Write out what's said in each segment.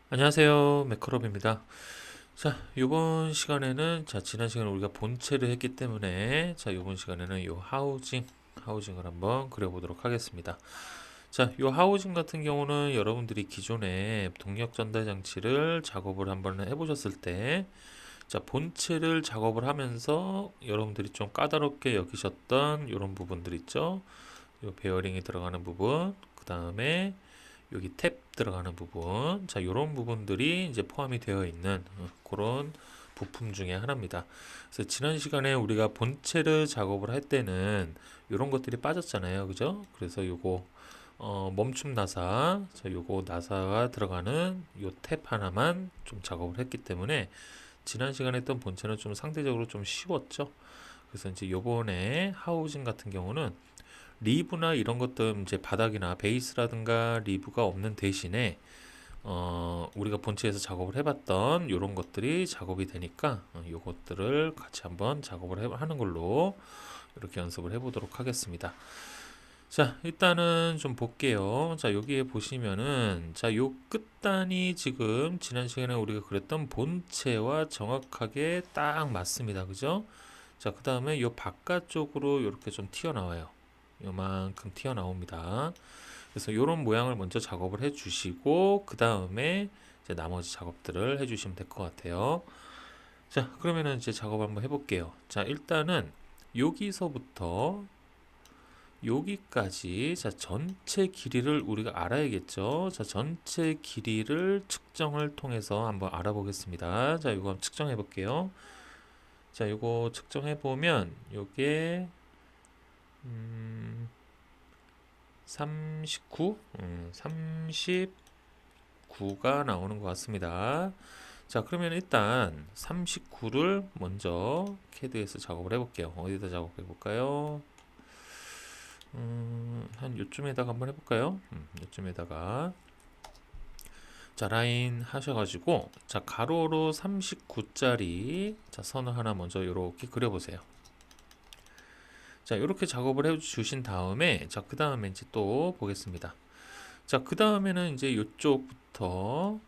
안녕하세요. 매크롭입니다. 자, 이번 시간에는 지난 시간에 우리가 본체를 했기 때문에 이번 시간에는 요 하우징을 한번 그려보도록 하겠습니다. 자, 요 하우징 같은 경우는 여러분들이 기존에 동력 전달 장치를 작업을 한번 해보셨을 때 본체를 작업을 하면서 여러분들이 좀 까다롭게 여기셨던 이런 부분들 있죠. 요 베어링이 들어가는 부분, 그 다음에 여기 탭 들어가는 부분, 요런 부분들이 이제 포함이 되어 있는 그런 부품 중에 하나입니다. 그래서 지난 시간에 우리가 본체를 작업을 할 때는 이런 것들이 빠졌잖아요, 그죠? 그래서 요거 멈춤 나사, 요거 나사가 들어가는 요 탭 하나만 좀 작업을 했기 때문에 지난 시간에 했던 본체는 좀 상대적으로 좀 쉬웠죠. 그래서 이제 요번에 하우징 같은 경우는 리브나 이런 것들 이제 바닥이나 베이스라든가 리브가 없는 대신에 우리가 본체에서 작업을 해봤던 이런 것들이 작업이 되니까 요것들을 같이 한번 작업을 하는 걸로 이렇게 연습을 해보도록 하겠습니다. 자, 일단은 좀 볼게요. 자, 여기에 보시면은 요 끝단이 지금 지난 시간에 우리가 그랬던 본체와 정확하게 딱 맞습니다. 그죠? 자, 그 다음에 요 바깥쪽으로 이렇게 좀 튀어나와요. 요만큼 튀어나옵니다. 그래서 이런 모양을 먼저 작업을 해 주시고 그 다음에 이제 나머지 작업들을 해 주시면 될 것 같아요. 자, 그러면은 이제 작업 한번 해볼게요. 자, 일단은 여기서부터 여기까지 전체 길이를 우리가 알아야겠죠. 자, 전체 길이를 측정을 통해서 한번 알아보겠습니다. 자, 이거 한번 측정해 볼게요. 자, 이거 측정해 보면 요게 39? 39가 나오는 것 같습니다. 자, 그러면 일단 39를 먼저 CAD에서 작업을 해볼게요. 어디다 작업해 볼까요? 한 요쯤에다가 한번 해볼까요? 요쯤에다가 자, 라인 하셔가지고 자, 가로로 39짜리 선을 하나 먼저 이렇게 그려보세요. 자, 이렇게 작업을 해 주신 다음에 그 다음에 이제 또 보겠습니다. 자, 그 다음에는 이제 이쪽부터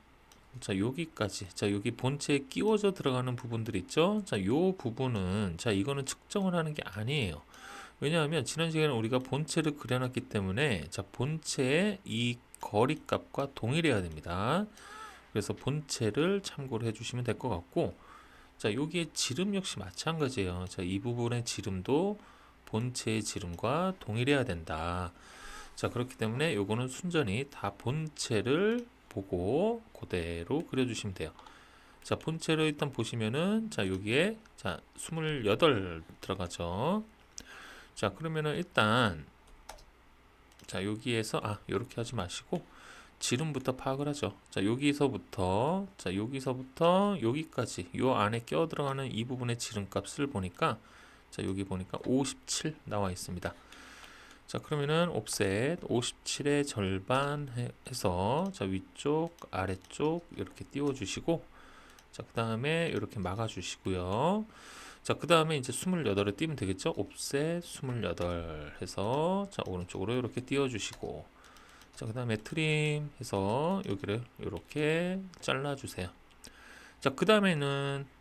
여기까지 여기 본체에 끼워져 들어가는 부분들 있죠. 요 부분은 이거는 측정을 하는 게 아니에요. 왜냐하면 지난 시간에 우리가 본체를 그려놨기 때문에 본체의 이 거리값과 동일해야 됩니다. 그래서 본체를 참고를 해주시면 될 것 같고, 여기에 지름 역시 마찬가지예요. 이 부분의 지름도 본체의 지름과 동일해야 된다. 자, 그렇기 때문에 요거는 순전히 다 본체를 보고 그대로 그려주시면 돼요. 자, 본체를 일단 보시면은 여기에 28 들어가죠. 자, 그러면은 일단 여기에서 요렇게 하지 마시고 지름부터 파악을 하죠. 여기서부터 여기까지 요 안에 껴 들어가는 이 부분의 지름값을 보니까 여기 보니까 57 나와 있습니다. 자, 그러면은 옵셋 57의 절반 해서 위쪽 아래쪽 이렇게 띄워 주시고 그 다음에 이렇게 막아 주시고요. 자, 그 다음에 이제 28을 띄면 되겠죠. 옵셋 28 해서 오른쪽으로 이렇게 띄워 주시고 그 다음에 트림 해서 여기를 이렇게 잘라 주세요. 자, 그 다음에는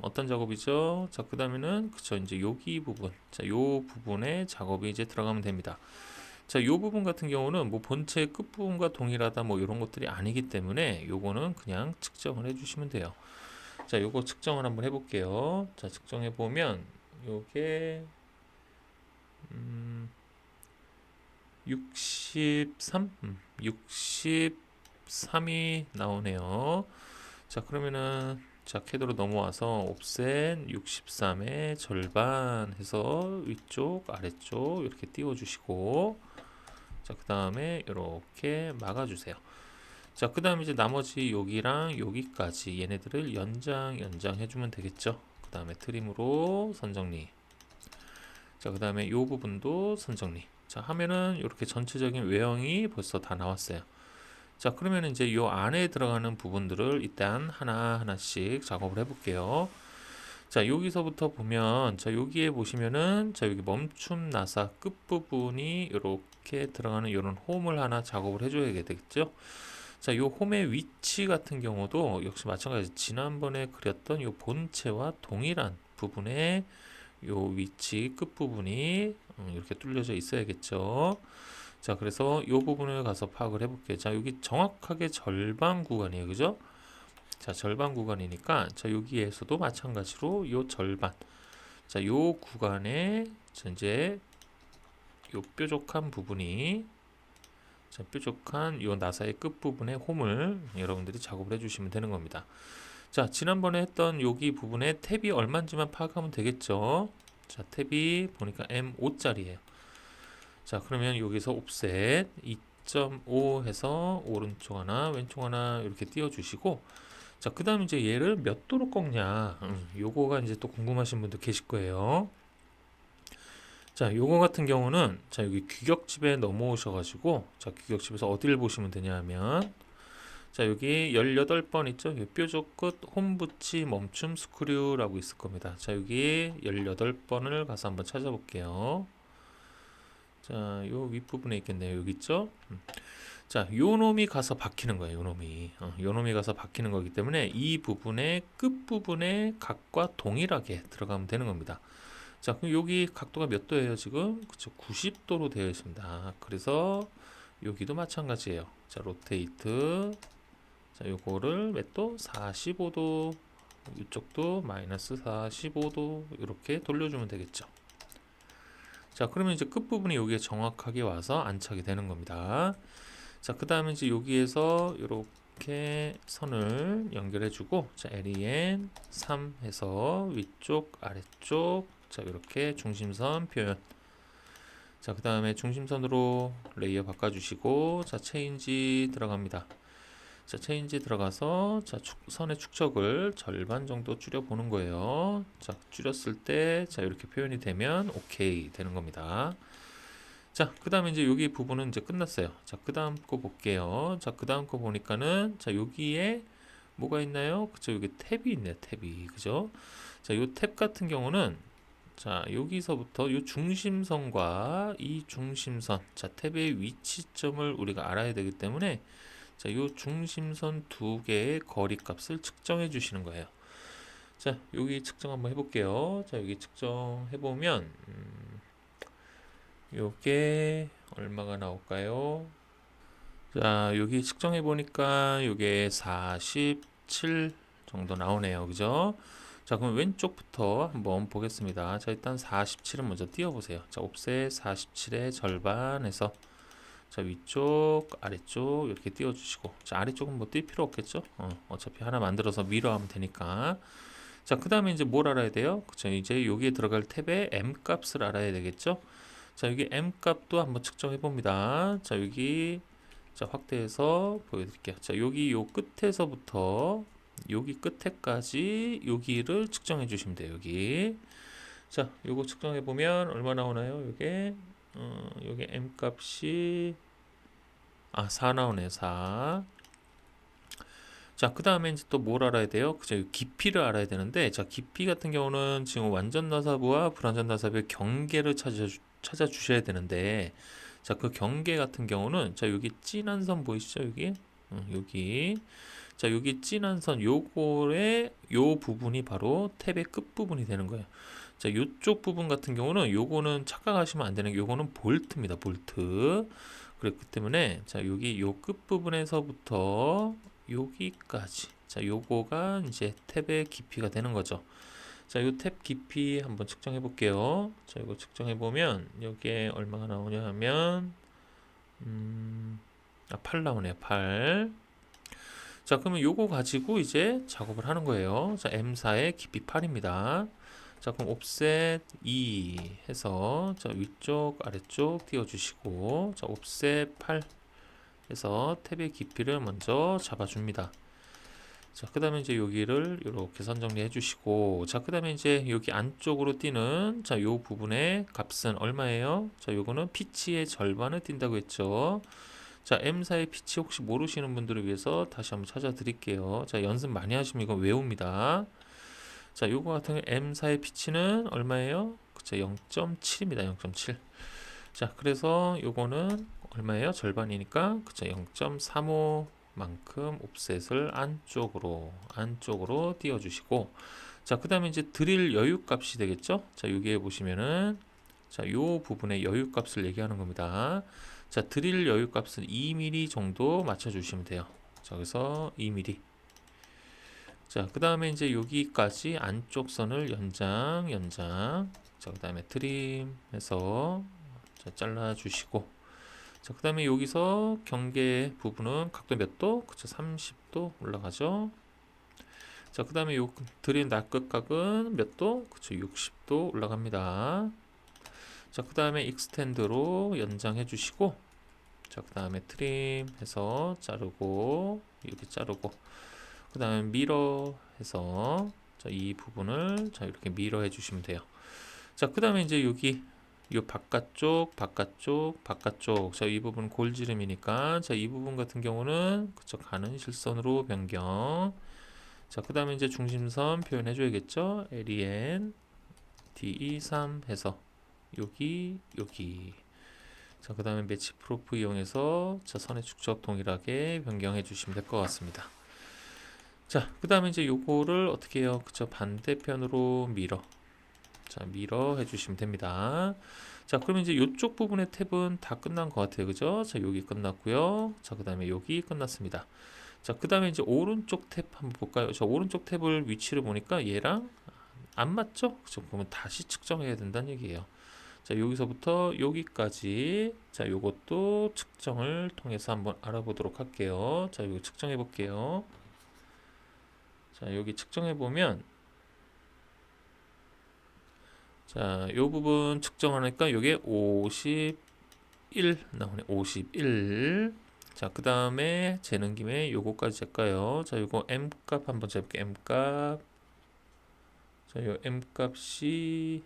어떤 작업이죠? 자, 그 다음에는 그쵸, 이제 여기 부분, 요 부분에 작업이 이제 들어가면 됩니다. 자, 요 부분 같은 경우는 뭐 본체 끝부분과 동일하다 뭐 이런 것들이 아니기 때문에 요거는 그냥 측정을 해주시면 돼요. 자, 요거 측정을 한번 해볼게요. 자, 측정해 보면 요게 63, 63이 나오네요. 자, 그러면은 캐드로 넘어와서 옵셋 63의 절반 해서 위쪽 아래쪽 이렇게 띄워 주시고 자, 그 다음에 이렇게 막아 주세요. 자, 그 다음에 이제 나머지 여기랑 여기까지 얘네들을 연장 해주면 되겠죠. 그 다음에 트림으로 선정리. 자, 그 다음에 이 부분도 선정리. 자, 하면은 이렇게 전체적인 외형이 벌써 다 나왔어요. 자, 그러면 이제 이 안에 들어가는 부분들을 일단 하나하나씩 작업을 해볼게요. 자, 여기서부터 보면, 여기에 보시면은, 여기 멈춤 나사 끝부분이 이렇게 들어가는 이런 홈을 하나 작업을 해줘야 되겠죠? 자, 요 홈의 위치 같은 경우도 역시 마찬가지 지난번에 그렸던 요 본체와 동일한 부분에 요 위치 끝부분이 이렇게 뚫려져 있어야겠죠. 자, 그래서 요 부분을 가서 파악을 해볼게요. 자, 여기 정확하게 절반 구간이에요. 그죠? 자, 절반 구간이니까 자, 여기에서도 마찬가지로 요 절반. 자, 요 구간에 자, 이제 요 뾰족한 부분이 자, 뾰족한 요 나사의 끝부분에 홈을 여러분들이 작업을 해주시면 되는 겁니다. 자, 지난번에 했던 여기 부분에 탭이 얼마인지만 파악하면 되겠죠. 자, 탭이 보니까 M5짜리예요. 자, 그러면 여기서 옵셋 2.5 해서 오른쪽 하나 왼쪽 하나 이렇게 띄워주시고, 자, 그 다음 이제 얘를 몇 도로 꺾냐, 요거가 이제 또 궁금하신 분도 계실 거예요. 자, 요거 같은 경우는 자, 여기 규격집에 넘어오셔가지고, 자, 규격집에서 어디를 보시면 되냐 하면, 자, 여기 18번 있죠? 요 뾰족 끝 홈붙이 멈춤 스크류라고 있을 겁니다. 자, 여기 18번을 가서 한번 찾아볼게요. 자, 요 윗부분에 있겠네요. 여기 있죠? 자, 요 놈이 가서 박히는 거예요. 요 놈이. 요 놈이 가서 박히는 거기 때문에 이 부분의 끝부분의 각과 동일하게 들어가면 되는 겁니다. 자, 그럼 여기 각도가 몇 도예요, 지금? 그쵸, 90도로 되어 있습니다. 그래서 여기도 마찬가지예요. 자, 로테이트. 자, 요거를 몇 도? 45도. 이쪽도 마이너스 45도. 이렇게 돌려주면 되겠죠. 자, 그러면 이제 끝부분이 여기에 정확하게 와서 안착이 되는 겁니다. 자, 그 다음에 이제 여기에서 이렇게 선을 연결해주고, 자, LEN 3 해서 위쪽, 아래쪽, 자, 이렇게 중심선 표현. 자, 그 다음에 중심선으로 레이어 바꿔주시고, 자, 체인지 들어갑니다. 자, 체인지 들어가서 자, 선의 축척을 절반 정도 줄여 보는 거예요. 자, 줄였을 때 자, 이렇게 표현이 되면 오케이 되는 겁니다. 자, 그 다음에 이제 여기 부분은 이제 끝났어요. 자, 그 다음 거 볼게요. 자, 그 다음 거 보니까는 자, 여기에 뭐가 있나요? 그쵸, 여기 탭이 있네요. 탭이. 그죠? 자, 요 탭 같은 경우는 자, 여기서부터 요 중심선과 이 중심선, 자, 탭의 위치점을 우리가 알아야 되기 때문에 자, 요 중심선 두 개의 거리 값을 측정해 주시는 거예요. 자, 여기 측정 한번 해볼게요. 자, 여기 측정해 보면 요게 얼마가 나올까요? 자, 여기 측정해 보니까 요게 47 정도 나오네요. 그죠? 자, 그럼 왼쪽부터 한번 보겠습니다. 자, 일단 47은 먼저 띄워보세요. 자, 옵셋 47의 절반에서 자, 위쪽, 아래쪽 이렇게 띄워주시고, 자, 아래쪽은 뭐 띄울 필요 없겠죠? 어차피 하나 만들어서 미러하면 되니까. 자, 그 다음에 이제 뭘 알아야 돼요? 그쵸? 이제 여기에 들어갈 탭의 M 값을 알아야 되겠죠? 자, 여기 M 값도 한번 측정해 봅니다. 자, 여기 자, 확대해서 보여드릴게요. 자, 여기 요 끝에서부터 여기 끝에까지 여기를 측정해 주시면 돼요. 여기. 자, 요거 측정해 보면 얼마 나오나요? 요게 요게 M 값이 4 나오네. 4. 자, 그 다음에 이제 또 뭘 알아야 돼요? 그죠? 깊이를 알아야 되는데, 자, 깊이 같은 경우는 지금 완전 나사부와 불완전 나사부의 경계를 찾아 주셔야 되는데, 자, 그 경계 같은 경우는 자, 여기 진한 선 보이시죠? 여기. 여기. 자, 여기 진한 선 요거의 요 부분이 바로 탭의 끝 부분이 되는 거예요. 자, 요쪽 부분 같은 경우는 요거는 착각하시면 안 되는 게 요거는 볼트입니다. 볼트. 그렇기 때문에 자, 여기 요 끝 부분에서부터 여기까지. 자, 요거가 이제 탭의 깊이가 되는 거죠. 자, 요 탭 깊이 한번 측정해 볼게요. 자, 이거 측정해 보면 여기에 얼마가 나오냐 하면 8 나오네요. 8. 자, 그러면 요거 가지고 이제 작업을 하는 거예요. 자, M4의 깊이 8입니다. 자, 그럼 옵셋 2 해서 자, 위쪽 아래쪽 띄워 주시고, 자, 옵셋 8 해서 탭의 깊이를 먼저 잡아 줍니다. 자, 그 다음에 이제 여기를 이렇게 선 정리해 주시고, 자, 그 다음에 이제 여기 안쪽으로 띄는 자, 요 부분의 값은 얼마예요? 자, 요거는 피치의 절반을 띈다고 했죠. 자, M사의 피치 혹시 모르시는 분들을 위해서 다시 한번 찾아 드릴게요. 자, 연습 많이 하시면 이거 외웁니다. 자, 요거 같은 경우 M사의 피치는 얼마예요? 그쵸, 0.7입니다. 0.7. 자, 그래서 요거는 얼마예요? 절반이니까 그쵸, 0.35 만큼 옵셋을 안쪽으로 띄워주시고, 자, 그 다음에 이제 드릴 여유 값이 되겠죠? 자, 여기에 보시면은, 자, 요 부분의 여유 값을 얘기하는 겁니다. 자, 드릴 여유 값은 2mm 정도 맞춰주시면 돼요. 자, 그래서 2mm. 자, 그 다음에 이제 여기까지 안쪽 선을 연장. 자, 그 다음에 트림해서 자, 잘라주시고, 자, 그 다음에 여기서 경계 부분은 각도 몇 도? 그쵸, 30도 올라가죠. 자, 그 다음에 요 드릴 낙극각은 몇 도? 그쵸, 60도 올라갑니다. 자, 그 다음에 익스텐드로 연장해 주시고, 자, 그 다음에 트림 해서 자르고, 이렇게 자르고, 그 다음에 미러 해서, 자, 이 부분을, 자, 이렇게 미러 해 주시면 돼요. 자, 그 다음에 이제 여기, 요 바깥쪽. 자, 이 부분 골지름이니까, 자, 이 부분 같은 경우는, 그쵸, 가는 실선으로 변경. 자, 그 다음에 이제 중심선 표현해 줘야겠죠? LEN, DE3 해서, 여기. 자, 그 다음에 매치 프로프 이용해서 자, 선의 축적 동일하게 변경해 주시면 될 것 같습니다. 자, 그 다음에 이제 요거를 어떻게 해요? 그쵸, 반대편으로 밀어. 자, 밀어 해주시면 됩니다. 자, 그러면 이제 요쪽 부분의 탭은 다 끝난 것 같아요. 그죠? 자, 여기 끝났고요. 자, 그 다음에 여기 끝났습니다. 자, 그 다음에 이제 오른쪽 탭 한번 볼까요? 자, 오른쪽 탭을 위치를 보니까 얘랑 안 맞죠? 그죠? 그러면 다시 측정해야 된다는 얘기예요. 자, 여기서부터 여기까지, 자, 요것도 측정을 통해서 한번 알아보도록 할게요. 자, 이거 측정해 볼게요. 자, 여기 측정해 보면, 자, 요 부분 측정하니까 요게 51 나오네. 51. 자, 그 다음에 재는 김에 요거까지 잴까요? 자, 요거 M 값 한번 재볼게요. M 값. 자, 요 M 값이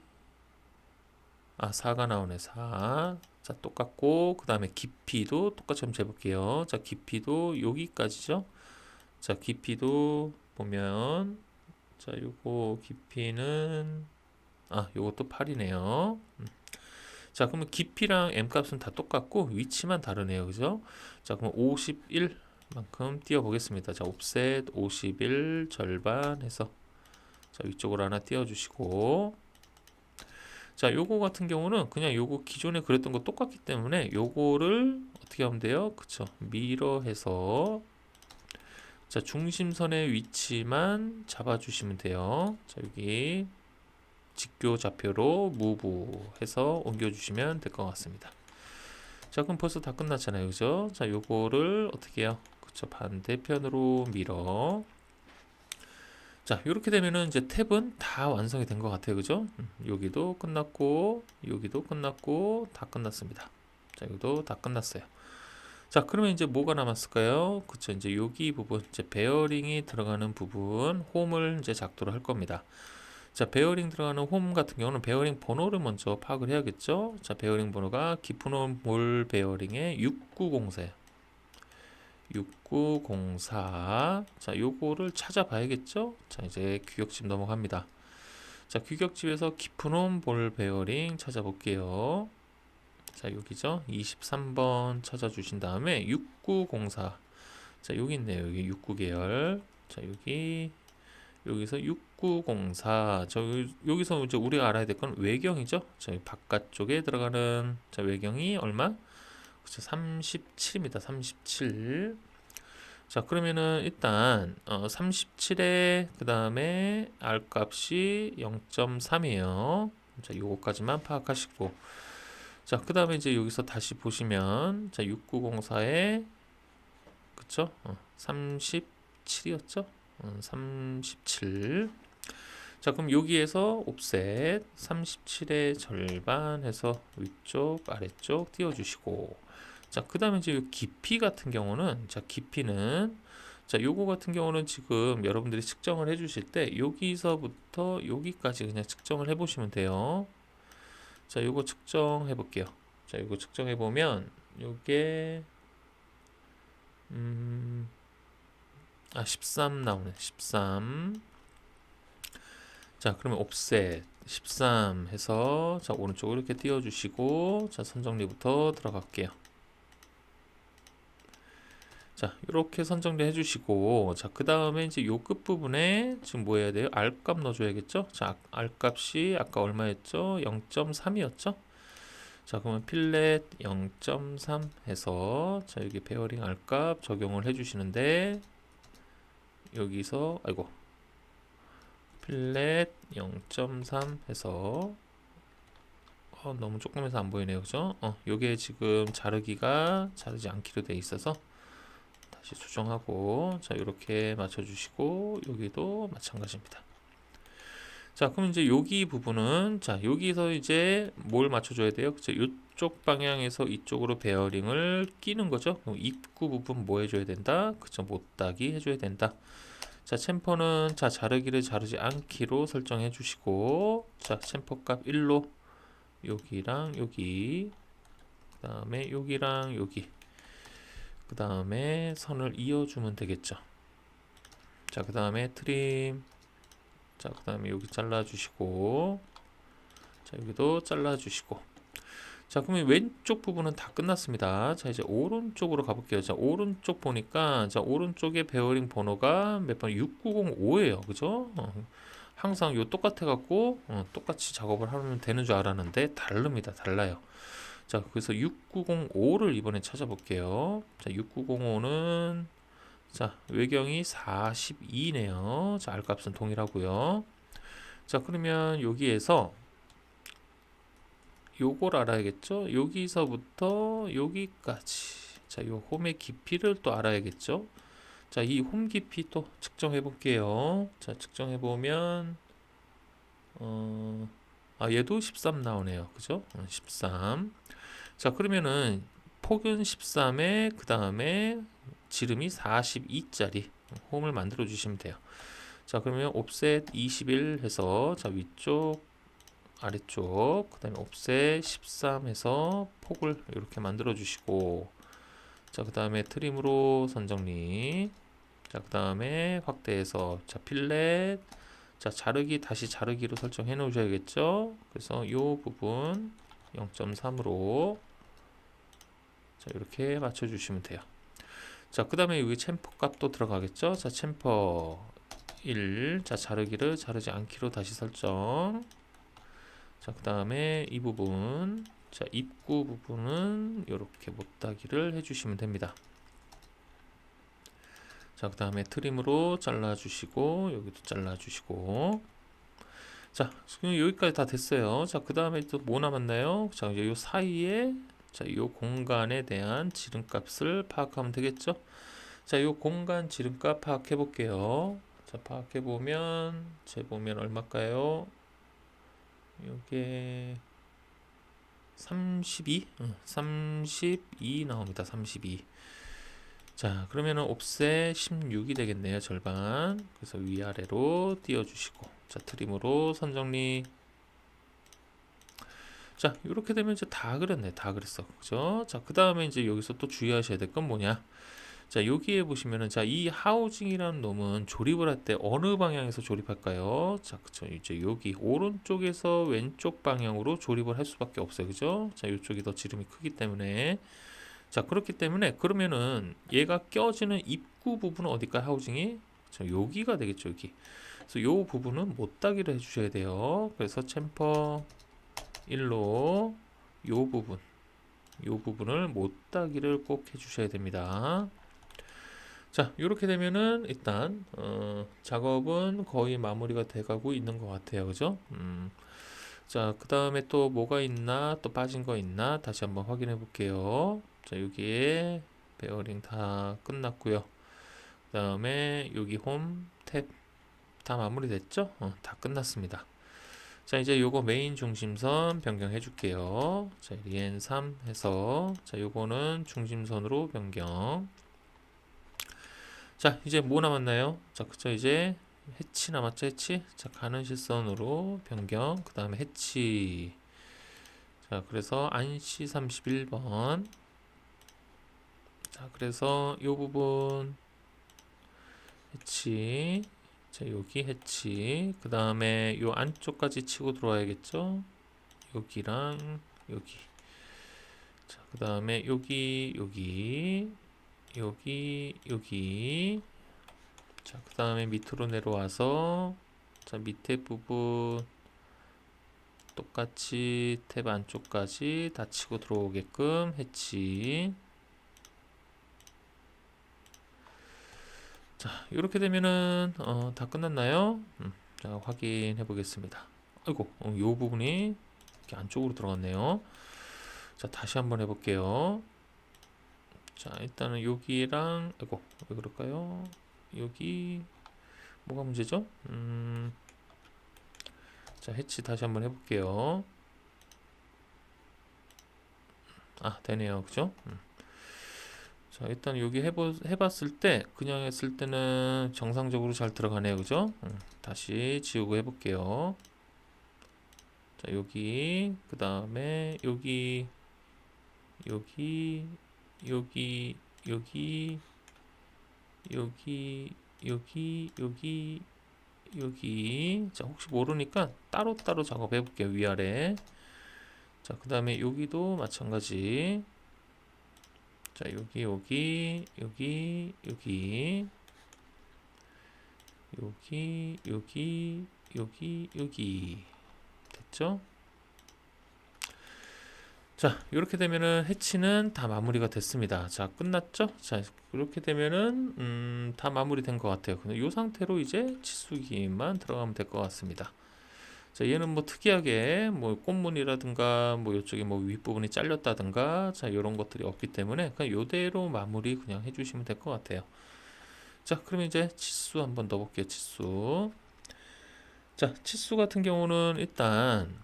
4가 나오네. 4. 자, 똑같고, 그 다음에 깊이도 똑같이 한번 재볼게요. 자, 깊이도 여기까지죠. 자, 깊이도 보면, 자, 요거 깊이는, 요것도 8이네요. 자, 그러면 깊이랑 M 값은 다 똑같고, 위치만 다르네요. 그죠? 자, 그럼 51만큼 띄워보겠습니다. 자, 옵셋 51 절반 해서, 자, 위쪽으로 하나 띄워주시고, 자, 요거 같은 경우는 그냥 요거 기존에 그랬던 거 똑같기 때문에 요거를 어떻게 하면 돼요? 그쵸? 미러해서 자, 중심선의 위치만 잡아주시면 돼요. 자, 여기 직교 좌표로 무브 해서 옮겨주시면 될 것 같습니다. 자, 그럼 벌써 다 끝났잖아요. 그죠? 자, 요거를 어떻게 해요? 그쵸? 반대편으로 밀어. 자, 이렇게 되면은 이제 탭은 다 완성이 된 것 같아요. 그죠? 여기도 끝났고, 여기도 끝났고, 다 끝났습니다. 자, 여기도 다 끝났어요. 자, 그러면 이제 뭐가 남았을까요? 그쵸? 이제 여기 부분, 이제 베어링이 들어가는 부분, 홈을 이제 작도를 할 겁니다. 자, 베어링 들어가는 홈 같은 경우는 베어링 번호를 먼저 파악을 해야겠죠? 자, 베어링 번호가 깊은 볼 베어링의 6904. 6904. 자, 요거를 찾아봐야겠죠? 자, 이제 규격집 넘어갑니다. 자, 규격집에서 깊은 홈볼 베어링 찾아볼게요. 자, 여기죠? 23번 찾아주신 다음에 6904. 자, 여기 있네요. 여기 69계열. 자, 여기서 6904. 여기서 이제 우리가 알아야 될 건 외경이죠? 자, 바깥쪽에 들어가는, 자, 외경이 얼마? 그쵸, 37입니다. 37. 자, 그러면은 일단 37에 그 다음에 R 값이 0.3이에요. 자, 요거까지만 파악하시고, 자, 그 다음에 이제 여기서 다시 보시면, 자, 6904에 그쵸? 37이었죠? 37. 자, 그럼 여기에서 옵셋 37의 절반 해서 위쪽 아래쪽 띄워주시고, 자, 그 다음에 이제 이 깊이 같은 경우는, 자, 깊이는, 자, 요거 같은 경우는 지금 여러분들이 측정을 해 주실 때 여기서부터 여기까지 그냥 측정을 해 보시면 돼요. 자, 요거 측정해 볼게요. 자, 요거 측정해 보면 요게 13 나오네. 13. 자, 그러면 옵셋 13 해서, 자, 오른쪽으로 이렇게 띄워주시고, 자, 선 정리부터 들어갈게요. 자, 이렇게 선정리 해주시고, 자, 그 다음에 이제 요 끝부분에 지금 뭐 해야 돼요? R값 넣어줘야겠죠? 자, R값이 아까 얼마였죠? 0.3이었죠? 자, 그러면 필렛 0.3 해서, 자, 여기 베어링 R값 적용을 해주시는데, 여기서, 아이고, 필렛 0.3 해서, 너무 조금해서 안 보이네요. 그죠? 요게 지금 자르기가 자르지 않기로 돼 있어서, 다시 수정하고, 자, 이렇게 맞춰주시고, 여기도 마찬가지입니다. 자, 그럼 이제 여기 부분은, 자, 여기서 이제 뭘 맞춰줘야 돼요? 그죠? 이쪽 방향에서 이쪽으로 베어링을 끼는 거죠. 그럼 입구 부분 뭐 해줘야 된다? 그죠? 못따기 해줘야 된다. 자, 챔퍼는, 자, 자르기를 자르지 않기로 설정해 주시고, 자, 챔퍼 값 1로, 여기랑 여기, 그 다음에 여기랑 여기, 그 다음에 선을 이어주면 되겠죠. 자, 그 다음에 트림, 자, 그 다음에 여기 잘라주시고, 자, 여기도 잘라주시고, 자, 그러면 왼쪽 부분은 다 끝났습니다. 자, 이제 오른쪽으로 가볼게요. 자, 오른쪽 보니까, 자, 오른쪽에 베어링 번호가 몇 번? 6905예요. 그죠? 항상 요 똑같아갖고, 똑같이 작업을 하면 되는 줄 알았는데, 다릅니다. 달라요. 자, 그래서 6905를 이번에 찾아볼게요. 자, 6905는, 자, 외경이 42네요. 자, R값은 동일하고요. 자, 그러면 여기에서 요걸 알아야겠죠? 여기서부터 여기까지. 자, 요 홈의 깊이를 또 알아야겠죠? 자, 이 홈 깊이 또 측정해 볼게요. 자, 측정해 보면 얘도 13 나오네요. 그죠? 13. 자, 그러면은 폭은 13에 그 다음에 지름이 42짜리 홈을 만들어 주시면 돼요. 자, 그러면 옵셋 21 해서, 자, 위쪽 아래쪽, 그 다음에 옵셋 13 해서 폭을 이렇게 만들어 주시고, 자, 그 다음에 트림으로 선정리, 자, 그 다음에 확대해서, 자, 필렛, 자, 자르기, 다시 자르기로 설정해 놓으셔야겠죠. 그래서 요 부분 0.3으로, 자, 이렇게 맞춰 주시면 돼요. 자, 그 다음에 여기 챔퍼 값도 들어가겠죠. 자, 챔퍼 1, 자, 자르기를 자르지 않기로 다시 설정. 자, 그 다음에 이 부분, 자, 입구 부분은 이렇게 못따기를 해주시면 됩니다. 자, 그 다음에 트림으로 잘라주시고, 여기도 잘라주시고. 자, 지금 여기까지 다 됐어요. 자, 그 다음에 또 뭐 남았나요? 자, 이제 요 사이에, 자, 요 공간에 대한 지름값을 파악하면 되겠죠? 자, 요 공간 지름값 파악해 볼게요. 자, 파악해 보면, 재보면 얼마일까요? 요게 32? 32 나옵니다. 32. 자, 그러면은 옵셋 16이 되겠네요. 절반. 그래서 위아래로 띄워주시고, 자, 트림으로 선정리. 자, 이렇게 되면 이제 다 그렸네. 다 그랬어. 그죠? 자, 그 다음에 이제 여기서 또 주의하셔야 될 건 뭐냐? 자, 여기에 보시면은, 자, 이 하우징이라는 놈은 조립을 할 때 어느 방향에서 조립할까요? 자, 그쵸. 이제 여기 오른쪽에서 왼쪽 방향으로 조립을 할 수밖에 없어요. 그죠? 자, 이쪽이 더 지름이 크기 때문에. 자, 그렇기 때문에 그러면은 얘가 껴지는 입구 부분은 어딜까요? 하우징이? 자, 여기가 되겠죠. 여기. 그래서 요 부분은 못따기를 해주셔야 돼요. 그래서 챔퍼 1로 요 부분을 못따기를 꼭 해주셔야 됩니다. 자, 이렇게 되면은 일단 작업은 거의 마무리가 돼가고 있는 것 같아요. 그죠? 자, 그 다음에 또 뭐가 있나, 또 빠진 거 있나 다시 한번 확인해 볼게요. 자, 여기에 베어링 다 끝났고요. 그 다음에 여기 홈 탭 다 마무리됐죠? 다 끝났습니다. 자, 이제 요거 메인 중심선 변경해 줄게요. 자, 리엔 3 해서, 자, 요거는 중심선으로 변경. 자, 이제 뭐 남았나요? 자, 그쵸. 이제 해치 남았죠. 해치. 자, 가는 실선으로 변경. 그 다음에 해치. 자, 그래서 안시 31번. 자, 그래서 요 부분 해치. 자, 여기 해치. 그 다음에 요 안쪽까지 치고 들어와야겠죠. 여기랑 여기. 자, 그 다음에 여기 여기. 자, 그 다음에 밑으로 내려와서, 자, 밑에 부분 똑같이 탭 안쪽까지 다 치고 들어오게끔 해치. 자, 이렇게 되면은 다 끝났나요? 자, 확인해 보겠습니다. 아이고, 요 부분이 이렇게 안쪽으로 들어갔네요. 자, 다시 한번 해볼게요. 자, 일단은 여기랑, 아이고, 왜 그럴까요? 여기 뭐가 문제죠? 자, 해치 다시 한번 해볼게요. 아, 되네요. 그죠? 자, 일단 여기 해봤을 때, 그냥 했을 때는 정상적으로 잘 들어가네요. 그죠? 다시 지우고 해볼게요. 자, 여기, 그 다음에 여기, 여기, 여기, 여기, 여기, 여기. 자, 혹시 모르니까 따로따로 작업해 볼게요. 위아래. 자, 그 다음에 여기도 마찬가지. 자, 여기. 됐죠? 자, 이렇게 되면은 해치는 다 마무리가 됐습니다. 자, 끝났죠? 자, 이렇게 되면은 다 마무리된 것 같아요. 근데 이 상태로 이제 치수기만 들어가면 될 것 같습니다. 자, 얘는 뭐 특이하게 뭐 꽃무늬라든가 뭐 이쪽에 뭐 윗부분이 잘렸다든가 자, 이런 것들이 없기 때문에 그냥 요대로 마무리 그냥 해주시면 될 것 같아요. 자, 그러면 이제 치수 한번 넣어볼게요. 치수. 자, 치수 같은 경우는 일단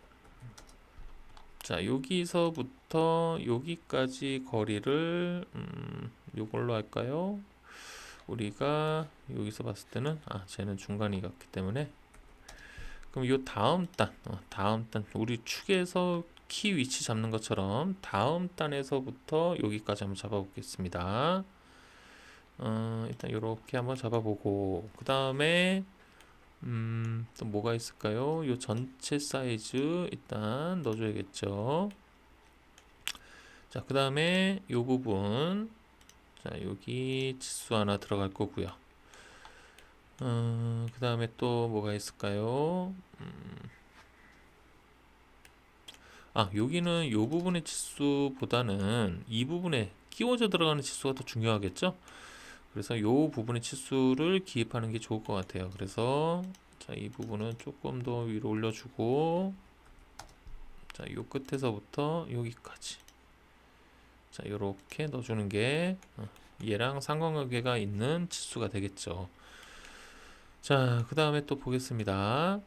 자, 여기서부터 여기까지 거리를 요걸로 할까요? 우리가 여기서 봤을 때는 쟤는 중간이 같기 때문에 그럼 요 다음 단 우리 축에서 키 위치 잡는 것처럼 다음 단에서부터 여기까지 한번 잡아 보겠습니다. 일단 이렇게 한번 잡아보고 그 다음에 또 뭐가 있을까요? 요 전체 사이즈 일단 넣어줘야겠죠. 자, 그 다음에 요 부분 자, 여기 치수 하나 들어갈 거고요. 그 다음에 또 뭐가 있을까요? 여기는 요 부분의 치수보다는 이 부분에 끼워져 들어가는 치수가 더 중요하겠죠? 그래서 요 부분의 치수를 기입하는 게 좋을 것 같아요. 그래서 자, 이 부분은 조금 더 위로 올려주고 자, 요 끝에서부터 여기까지 자, 요렇게 넣어주는 게 얘랑 상관관계가 있는 치수가 되겠죠. 자, 그 다음에 또 보겠습니다.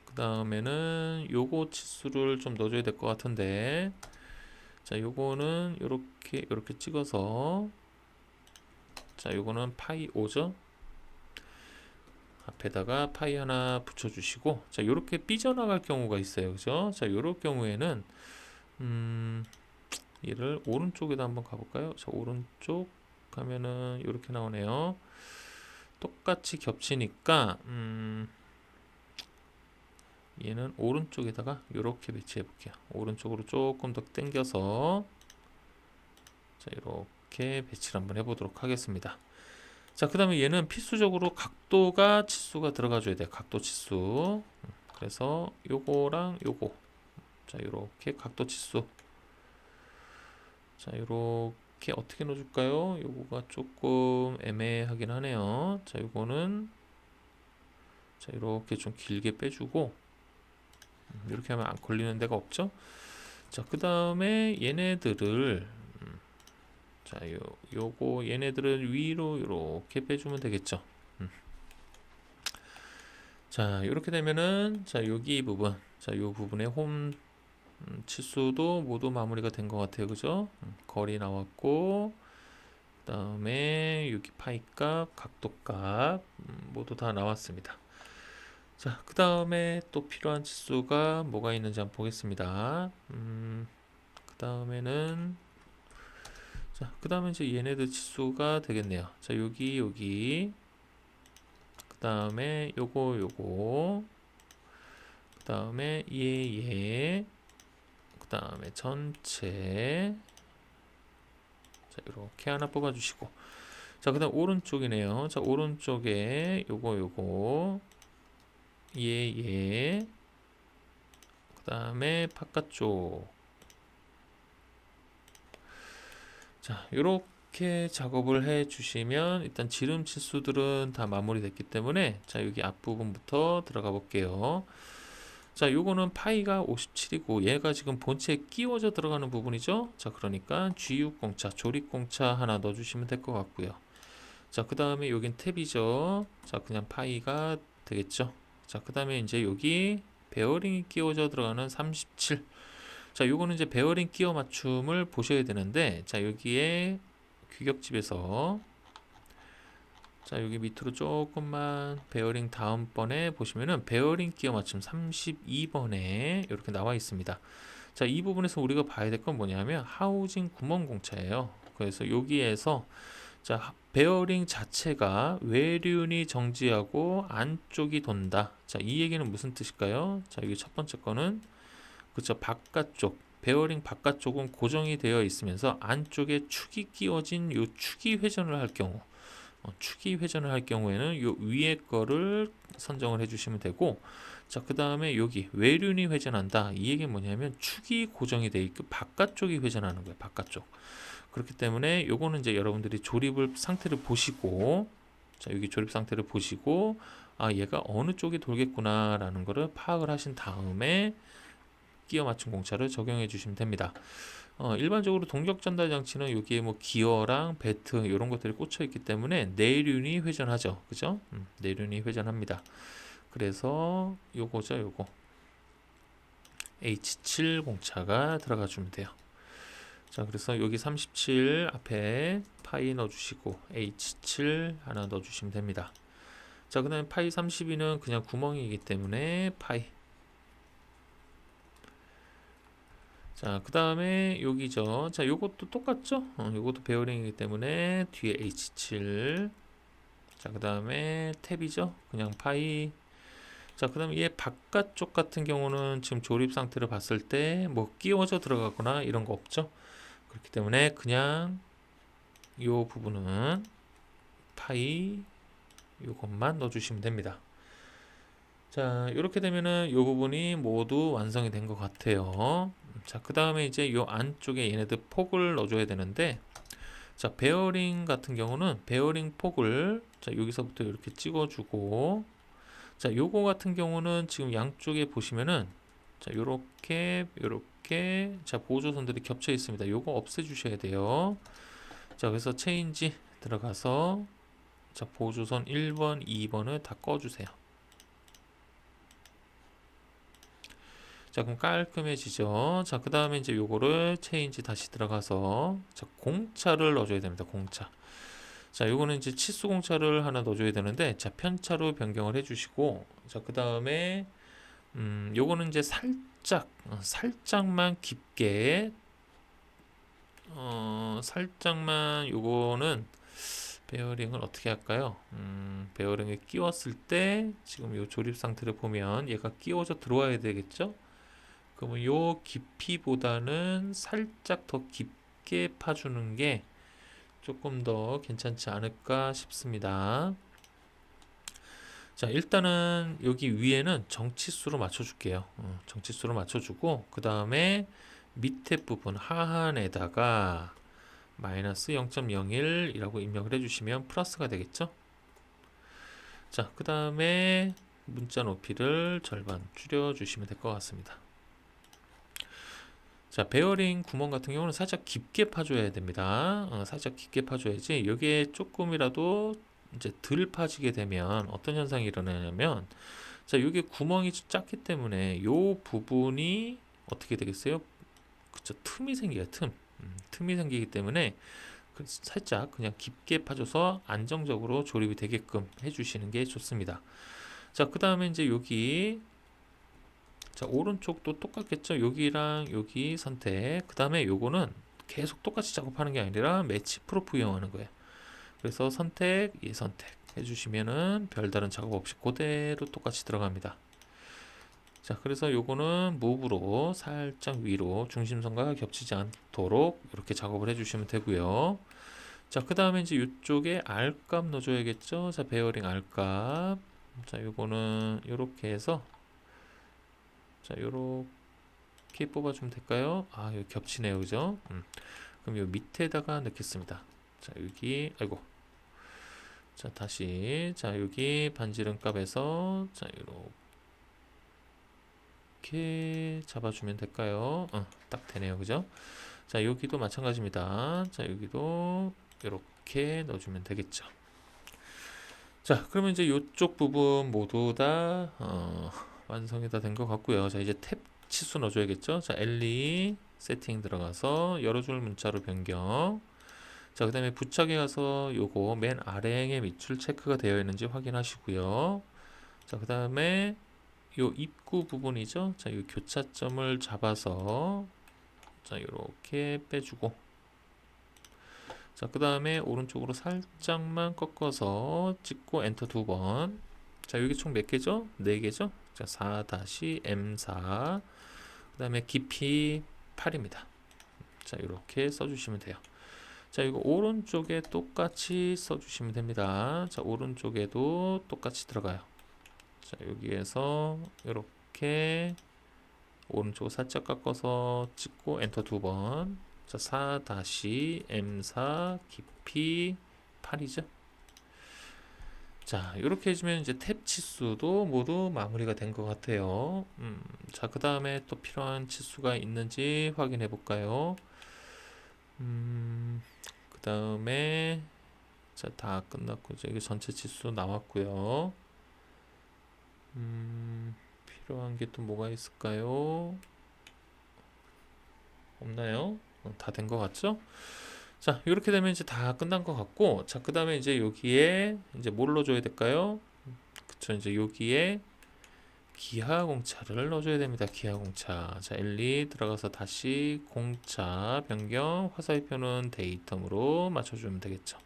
그 다음에는 요거 치수를 좀 넣어줘야 될 것 같은데 자, 요거는 요렇게 찍어서 자, 요거는 파이 5죠. 앞에다가 파이 하나 붙여주시고 자, 요렇게 삐져나갈 경우가 있어요. 그죠? 자, 요럴 경우에는 얘를 오른쪽에다 한번 가볼까요? 자, 오른쪽 가면은 요렇게 나오네요. 똑같이 겹치니까 얘는 오른쪽에다가 이렇게 배치해 볼게요. 오른쪽으로 조금 더 당겨서 자, 이렇게 배치를 한번 해보도록 하겠습니다. 자, 그 다음에 얘는 필수적으로 각도가 치수가 들어가 줘야 돼요. 각도 치수. 그래서 요거랑 요거 자, 이렇게 각도 치수 자, 이렇게 어떻게 넣어줄까요? 요거가 조금 애매하긴 하네요. 자, 요거는 자, 이렇게 좀 길게 빼주고 이렇게 하면 안 걸리는 데가 없죠. 자, 그 다음에 얘네들을 자, 요거 얘네들을 위로 이렇게 빼주면 되겠죠. 자, 이렇게 되면은 자, 여기 부분 자, 요 부분의 홈 치수도 모두 마무리가 된 것 같아요. 그죠? 거리 나왔고 그 다음에 여기 파이 값, 각도 값 모두 다 나왔습니다. 자, 그 다음에 또 필요한 치수가 뭐가 있는지 한번 보겠습니다. 그 다음에는 자, 그 다음에 이제 얘네들 치수가 되겠네요. 자, 여기 그 다음에 요거 그 다음에 얘 그 다음에 전체 자, 이렇게 하나 뽑아주시고, 자, 그다음 오른쪽이네요. 자, 오른쪽에 요거 예. 그다음에 바깥쪽. 자, 요렇게 작업을 해 주시면 일단 지름 치수들은 다 마무리됐기 때문에, 자, 여기 앞부분부터 들어가 볼게요. 자, 요거는 파이가 57이고 얘가 지금 본체에 끼워져 들어가는 부분이죠. 자, 그러니까 G6공차, 조립공차 하나 넣어 주시면 될 것 같고요. 자, 그 다음에 여긴 탭이죠. 자, 그냥 파이가 되겠죠. 자, 그 다음에 이제 여기 베어링이 끼워져 들어가는 37. 자, 요거는 이제 베어링 끼워 맞춤을 보셔야 되는데, 자, 여기에 규격집에서, 자, 여기 밑으로 조금만 베어링 다음번에 보시면은 베어링 끼워 맞춤 32번에 이렇게 나와 있습니다. 자, 이 부분에서 우리가 봐야 될 건 뭐냐면 하우징 구멍 공차예요. 그래서 여기에서, 자, 베어링 자체가 외륜이 정지하고 안쪽이 돈다. 자, 이 얘기는 무슨 뜻일까요? 자, 여기 첫 번째 거는, 그쵸, 바깥쪽, 베어링 바깥쪽은 고정이 되어 있으면서 안쪽에 축이 끼워진 요 축이 회전을 할 경우, 축이 회전을 할 경우에는 요 위에 거를 선정을 해주시면 되고, 자, 그 다음에 여기 외륜이 회전한다. 이 얘기는 뭐냐면 축이 고정이 되어 있고 바깥쪽이 회전하는 거예요. 바깥쪽. 그렇기 때문에 요거는 이제 여러분들이 조립을 상태를 보시고, 자, 여기 조립 상태를 보시고, 아, 얘가 어느 쪽이 돌겠구나 라는 거를 파악을 하신 다음에 끼워 맞춤 공차를 적용해 주시면 됩니다. 일반적으로 동력 전달 장치는 여기에 뭐 기어랑 배트 이런 것들이 꽂혀 있기 때문에 내륜이 회전하죠. 그죠? 내륜이 회전합니다. 그래서 요거죠, 요거. H7 공차가 들어가 주면 돼요. 자, 그래서 여기 37 앞에 파이 넣어주시고 H7 하나 넣어주시면 됩니다. 자, 그 다음에 파이 32는 그냥 구멍이기 때문에 파이. 자, 그 다음에 여기죠. 자, 요것도 똑같죠? 요것도 베어링이기 때문에 뒤에 H7. 자, 그 다음에 탭이죠. 그냥 파이. 자, 그 다음에 얘 바깥쪽 같은 경우는 지금 조립 상태를 봤을 때 뭐 끼워져 들어가거나 이런 거 없죠? 그렇기 때문에 그냥 요 부분은 파이 요것만 넣어주시면 됩니다. 자, 이렇게 되면은 요 부분이 모두 완성이 된 것 같아요. 자, 그 다음에 이제 요 안쪽에 얘네들 폭을 넣어줘야 되는데, 자, 베어링 같은 경우는 베어링 폭을, 자, 여기서부터 이렇게 찍어주고, 자, 요거 같은 경우는 지금 양쪽에 보시면은, 자, 요렇게 자, 보조선들이 겹쳐 있습니다. 요거 없애주셔야 돼요. 자, 그래서 체인지 들어가서, 자, 보조선 1번, 2번을 다 꺼주세요. 자, 그럼 깔끔해지죠. 자, 그 다음에 이제 요거를 체인지 다시 들어가서, 자, 공차를 넣어줘야 됩니다. 공차. 자, 요거는 이제 치수 공차를 하나 넣어줘야 되는데, 자, 편차로 변경을 해주시고, 자, 그 다음에 요거는 이제 살짝만 깊게, 살짝만 요거는 베어링을 어떻게 할까요? 베어링에 끼웠을 때 지금 요 조립 상태를 보면 얘가 끼워져 들어와야 되겠죠? 그러면 요 깊이보다는 살짝 더 깊게 파주는 게 조금 더 괜찮지 않을까 싶습니다. 자, 일단은 여기 위에는 정치수로 맞춰줄게요. 정치수로 맞춰주고, 그 다음에 밑에 부분 하한에다가 마이너스 0.01이라고 입력을 해주시면 플러스가 되겠죠. 자, 그 다음에 문자 높이를 절반 줄여주시면 될 것 같습니다. 자, 베어링 구멍 같은 경우는 살짝 깊게 파줘야 됩니다. 살짝 깊게 파줘야지 여기에 조금이라도 이제 덜 파지게 되면 어떤 현상이 일어나냐면, 자, 여기 구멍이 작기 때문에 요 부분이 어떻게 되겠어요? 그쵸, 틈이 생겨요. 틈이 생기기 때문에 살짝 그냥 깊게 파줘서 안정적으로 조립이 되게끔 해주시는 게 좋습니다. 자, 그 다음에 이제 여기, 자, 오른쪽도 똑같겠죠. 여기랑 여기 선택. 그 다음에 요거는 계속 똑같이 작업하는 게 아니라 매치 프로프 이용하는 거예요. 그래서 선택, 선택 해주시면은 별다른 작업 없이 그대로 똑같이 들어갑니다. 자, 그래서 요거는 무브로 살짝 위로 중심선과 겹치지 않도록 이렇게 작업을 해주시면 되고요. 자, 그 다음에 이제 이쪽에 R값 넣어줘야겠죠. 자, 베어링 R값. 자, 요거는 요렇게 해서 자, 요렇게 뽑아주면 될까요? 아, 여기 겹치네요. 그죠? 그럼 요 밑에다가 넣겠습니다. 자, 여기, 아이고. 자, 다시. 자, 여기 반지름 값에서 자, 요렇게 잡아주면 될까요? 딱 되네요. 그죠? 자, 여기도 마찬가지입니다. 자, 여기도 이렇게 넣어주면 되겠죠. 자, 그러면 이제 이쪽 부분 모두 다 완성이 다 된 것 같고요. 자, 이제 탭 치수 넣어줘야겠죠. 자, L2 세팅 들어가서 열어줄 문자로 변경. 자, 그 다음에 부착에 가서 요거 맨 아래에 밑줄 체크가 되어 있는지 확인하시고요. 자, 그 다음에 요 입구 부분이죠. 자, 요 교차점을 잡아서 자, 이렇게 빼주고 자, 그 다음에 오른쪽으로 살짝만 꺾어서 찍고 엔터 2번. 자, 여기 총 몇 개죠? 4개죠? 자, 4-M4. 그 다음에 깊이 8입니다. 자, 이렇게 써주시면 돼요. 자, 이거 오른쪽에 똑같이 써주시면 됩니다. 자, 오른쪽에도 똑같이 들어가요. 자, 여기에서 이렇게 오른쪽 살짝 깎아서 찍고 엔터 2번. 자, 4-M4 깊이 8이죠. 자, 이렇게 해주면 이제 탭 치수도 모두 마무리가 된 것 같아요. 자, 그 다음에 또 필요한 치수가 있는지 확인해 볼까요? 그 다음에 자, 다 끝났고 이제 전체 치수 나왔고요. 필요한 게 또 뭐가 있을까요? 없나요? 다 된 것 같죠? 자, 이렇게 되면 이제 다 끝난 것 같고, 자, 그 다음에 이제 여기에 이제 뭘 넣어줘야 될까요? 그쵸, 이제 여기에 기하 공차를 넣어줘야 됩니다. 기하 공차. 자, L2 들어가서 다시 공차 변경, 화살표는 데이텀으로 맞춰주면 되겠죠.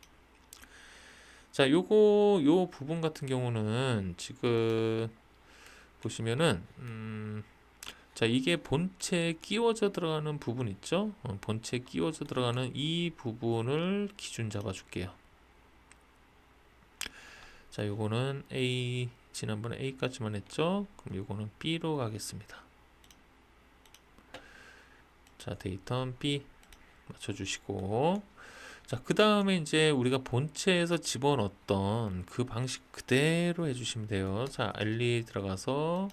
자, 요 부분 같은 경우는 지금 보시면은, 자, 이게 본체에 끼워져 들어가는 부분 있죠? 본체에 끼워져 들어가는 이 부분을 기준 잡아 줄게요. 자, 요거는 A, 지난번에 A까지만 했죠? 그럼 요거는 B로 가겠습니다. 자, 데이터 B 맞춰주시고, 자, 그 다음에 이제 우리가 본체에서 집어넣었던 그 방식 그대로 해주시면 돼요. 자, L2 들어가서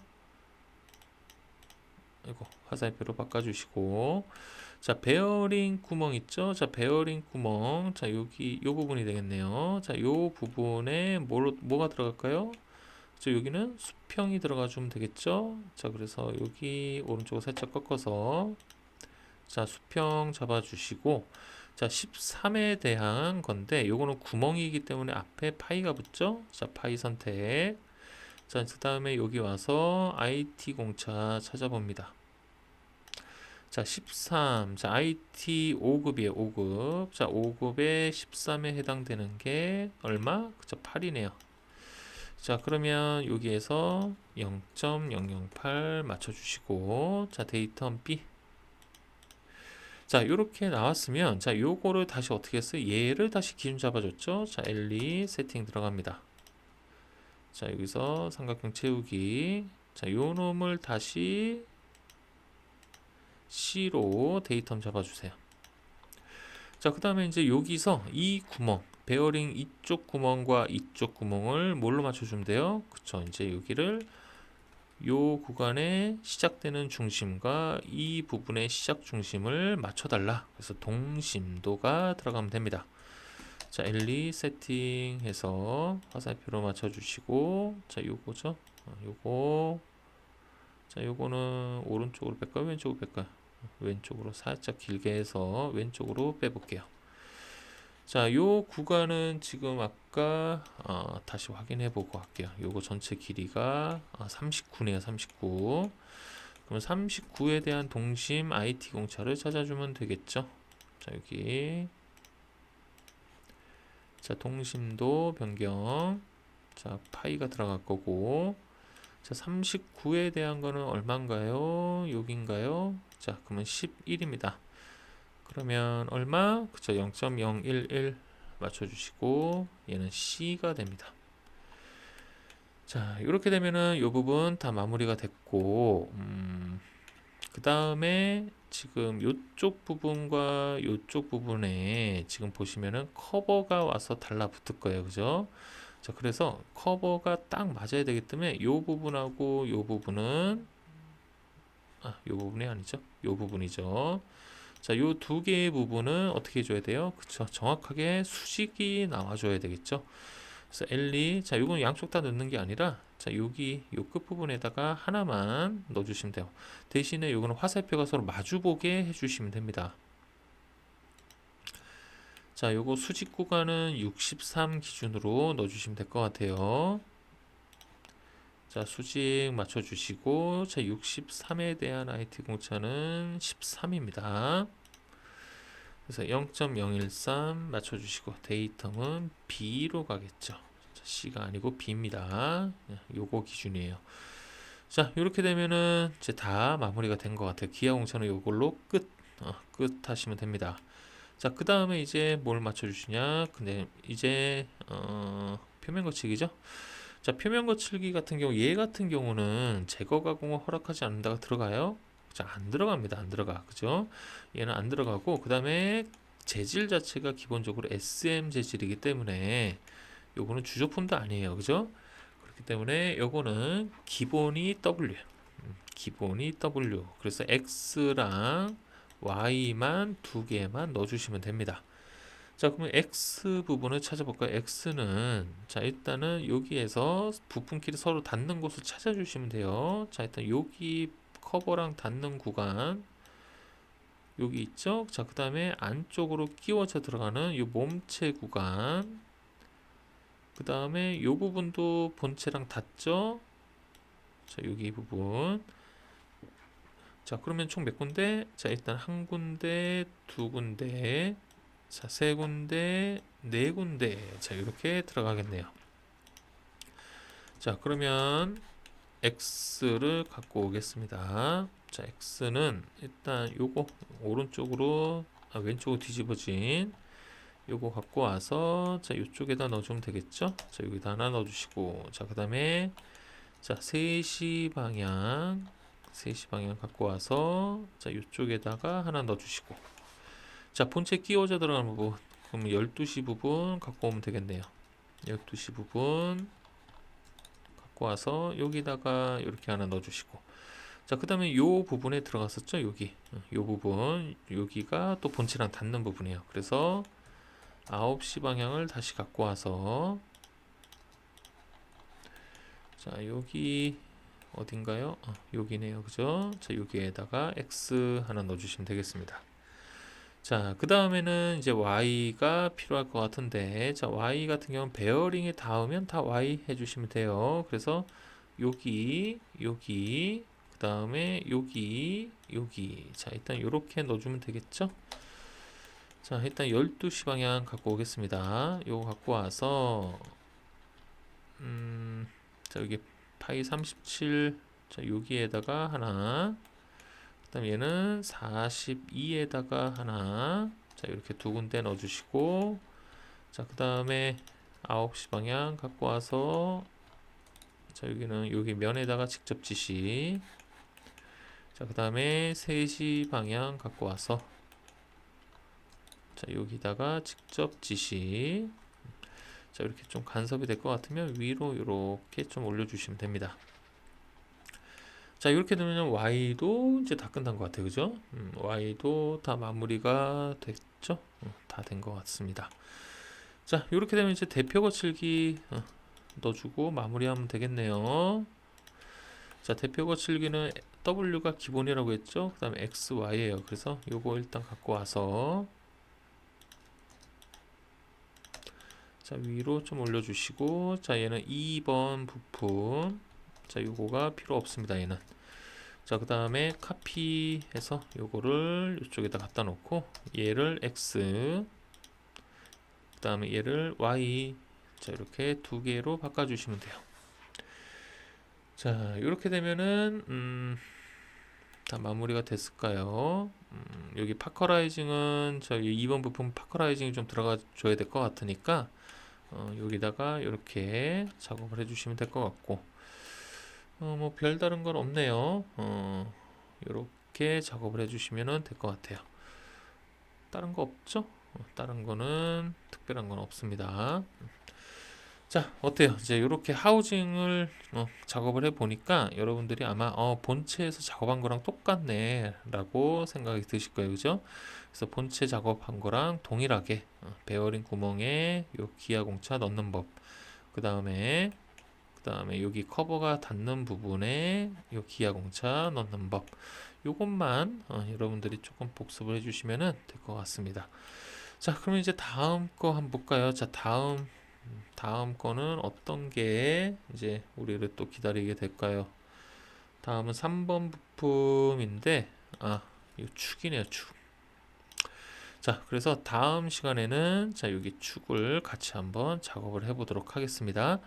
이거 화살표로 바꿔주시고, 자, 베어링 구멍 있죠? 자, 베어링 구멍. 자, 여기 요 부분이 되겠네요. 자, 요 부분에 뭐가 들어갈까요? 자, 여기는 수평이 들어가 주면 되겠죠? 자, 그래서 여기 오른쪽으로 살짝 꺾어서 자, 수평 잡아 주시고, 자, 13에 대한 건데 요거는 구멍이기 때문에 앞에 파이가 붙죠? 자, 파이 선택. 자, 그 다음에 여기 와서 IT 공차 찾아봅니다. 자, 13. 자, IT 5급이에요. 5급. 자, 5급에 13에 해당되는 게 얼마? 그쵸, 8이네요. 자, 그러면 여기에서 0.008 맞춰주시고, 자, 데이터 B. 자, 요렇게 나왔으면, 자, 요거를 다시 어떻게 했어요? 얘를 다시 기준 잡아줬죠? 자, L2 세팅 들어갑니다. 자, 여기서 삼각형 채우기. 자, 요 놈을 다시 C로 데이터 잡아주세요. 자, 그 다음에 이제 여기서 이 구멍, 베어링 이쪽 구멍과 이쪽 구멍을 뭘로 맞춰주면 돼요? 그쵸. 이제 여기를 요 구간에 시작되는 중심과 이 부분의 시작 중심을 맞춰달라. 그래서 동심도가 들어가면 됩니다. 자, L2 세팅해서 화살표로 맞춰주시고, 자, 요거죠. 요거. 자, 요거는 오른쪽으로 뺄까요? 왼쪽으로 뺄까요? 왼쪽으로 살짝 길게 해서 왼쪽으로 빼볼게요. 자, 요 구간은 지금 아까 다시 확인해 보고 할게요. 요거 전체 길이가 39네요. 39. 그럼 39에 대한 동심 IT 공차를 찾아주면 되겠죠. 자, 여기. 자, 동심도 변경. 자, 파이가 들어갈 거고. 자, 39에 대한 거는 얼마인가요? 여기인가요? 자, 그러면 11입니다. 그러면 얼마? 그쵸, 0.011 맞춰주시고 얘는 C가 됩니다. 자, 이렇게 되면은 이 부분 다 마무리가 됐고, 그 다음에 지금 이쪽 부분과 이쪽 부분에 지금 보시면은 커버가 와서 달라붙을 거예요. 그죠? 자, 그래서 커버가 딱 맞아야 되기 때문에 이 부분하고 이 부분은, 이 부분이 아니죠. 이 부분이죠. 자, 요 두 개의 부분은 어떻게 해줘야 돼요? 그쵸. 정확하게 수직이 나와줘야 되겠죠. 그래서 L2, 자, 요건 양쪽 다 넣는 게 아니라, 자, 여기, 요 끝부분에다가 하나만 넣어주시면 돼요. 대신에 요거는 화살표가 서로 마주보게 해주시면 됩니다. 자, 요거 수직 구간은 63 기준으로 넣어주시면 될 것 같아요. 자, 수직 맞춰주시고, 자, 63에 대한 IT 공차는 13입니다. 그래서 0.013 맞춰주시고, 데이텀은 B로 가겠죠. 자, C가 아니고 B입니다. 요거 기준이에요. 자, 이렇게 되면은 이제 다 마무리가 된 것 같아요. 기하 공차는 요걸로 끝 하시면 됩니다. 자, 그 다음에 이제 뭘 맞춰주시냐? 근데 이제, 표면 거치기죠? 자, 표면 거칠기 같은 경우, 얘 같은 경우는 제거 가공을 허락하지 않는다가 들어가요? 자, 안 들어갑니다. 안 들어가. 그죠? 얘는 안 들어가고, 그 다음에 재질 자체가 기본적으로 SM 재질이기 때문에 요거는 주조품도 아니에요. 그죠? 그렇기 때문에 요거는 기본이 W. 기본이 W. 그래서 X랑 Y만 두 개만 넣어주시면 됩니다. 자, 그러면 X 부분을 찾아볼까요? X는, 자, 일단은 여기에서 부품끼리 서로 닿는 곳을 찾아주시면 돼요. 자, 일단 여기 커버랑 닿는 구간, 여기 있죠? 자, 그 다음에 안쪽으로 끼워져 들어가는 이 몸체 구간, 그 다음에 이 부분도 본체랑 닿죠? 자, 여기 이 부분. 자, 그러면 총 몇 군데? 자, 일단 한 군데, 두 군데, 자, 세 군데, 네 군데. 자, 이렇게 들어가겠네요. 자, 그러면 X를 갖고 오겠습니다. 자, X는 일단 요거 오른쪽으로, 왼쪽으로 뒤집어진 요거 갖고 와서, 자, 요쪽에다 넣어주면 되겠죠? 자, 여기다 하나 넣어주시고, 자, 그 다음에, 자, 3시 방향 갖고 와서, 자, 요쪽에다가 하나 넣어주시고, 자, 본체 끼워져 들어가는 부분, 그럼 12시 부분 갖고 오면 되겠네요. 12시 부분 갖고 와서 여기다가 이렇게 하나 넣어주시고, 자, 그 다음에 요 부분에 들어갔었죠. 여기 요 부분, 여기가 또 본체랑 닿는 부분이에요. 그래서 9시 방향을 다시 갖고 와서, 자, 여기 어딘가요? 여기네요. 그죠? 자, 여기에다가 X 하나 넣어주시면 되겠습니다. 자, 그 다음에는 이제 Y가 필요할 것 같은데, 자, Y 같은 경우는 베어링에 닿으면 다 Y 해주시면 돼요. 그래서 여기, 그 다음에 여기. 자, 일단 이렇게 넣어주면 되겠죠? 자, 일단 12시 방향 갖고 오겠습니다. 요거 갖고 와서, 자, 여기 파이 37, 자, 여기에다가 하나, 그 다음 얘는 42에다가 하나, 자, 이렇게 두 군데 넣어주시고, 자, 그 다음에 9시 방향 갖고 와서, 자, 여기는 여기 면에다가 직접 지시, 자, 그 다음에 3시 방향 갖고 와서, 자, 여기다가 직접 지시, 자, 이렇게 좀 간섭이 될 것 같으면 위로 이렇게 좀 올려주시면 됩니다. 자, 이렇게 되면 Y도 이제 다 끝난 것 같아요. 그죠? Y도 다 마무리가 됐죠? 다 된 것 같습니다. 자, 이렇게 되면 이제 대표 거칠기 넣어주고 마무리하면 되겠네요. 자, 대표 거칠기는 W가 기본이라고 했죠? 그 다음에 X, Y예요. 그래서 요거 일단 갖고 와서, 자, 위로 좀 올려주시고, 자, 얘는 2번 부품, 자, 요거가 필요 없습니다. 얘는. 자, 그 다음에 카피해서 요거를 이쪽에다 갖다 놓고, 얘를 X, 그 다음에 얘를 Y, 자, 이렇게 두 개로 바꿔주시면 돼요. 자, 이렇게 되면은 다 마무리가 됐을까요? 여기 파커라이징은 저희 2번 부품 파커라이징이 좀 들어가 줘야 될 것 같으니까 여기다가 이렇게 작업을 해주시면 될 것 같고 뭐 별다른 건 없네요. 이렇게 작업을 해주시면 될 것 같아요. 다른 거 없죠? 다른 거는 특별한 건 없습니다. 자, 어때요? 이제 이렇게 하우징을 작업을 해 보니까 여러분들이 아마 본체에서 작업한 거랑 똑같네 라고 생각이 드실 거예요. 그죠? 그래서 본체 작업한 거랑 동일하게 베어링 구멍에 요 기아 공차 넣는 법, 그 다음에 여기 커버가 닿는 부분에 요 기아 공차 넣는 법, 요것만 여러분들이 조금 복습을 해주시면 될 것 같습니다. 자, 그럼 이제 다음 거 한번 볼까요? 자, 다음 거는 어떤 게 이제 우리를 또 기다리게 될까요? 다음은 3번 부품인데, 이 축이네요, 축. 자, 그래서 다음 시간에는 자, 여기 축을 같이 한번 작업을 해보도록 하겠습니다.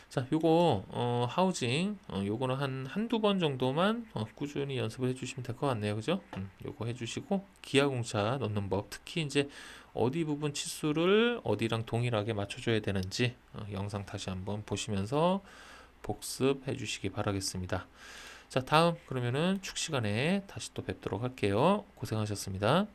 자, 요거 하우징 요거는 한두 번 정도만 꾸준히 연습을 해주시면 될 것 같네요. 그죠? 요거 해주시고 기아공차 넣는 법, 특히 이제 어디 부분 치수를 어디랑 동일하게 맞춰줘야 되는지 영상 다시 한번 보시면서 복습해 주시기 바라겠습니다. 자, 다음 그러면은 축 시간에 다시 또 뵙도록 할게요. 고생하셨습니다.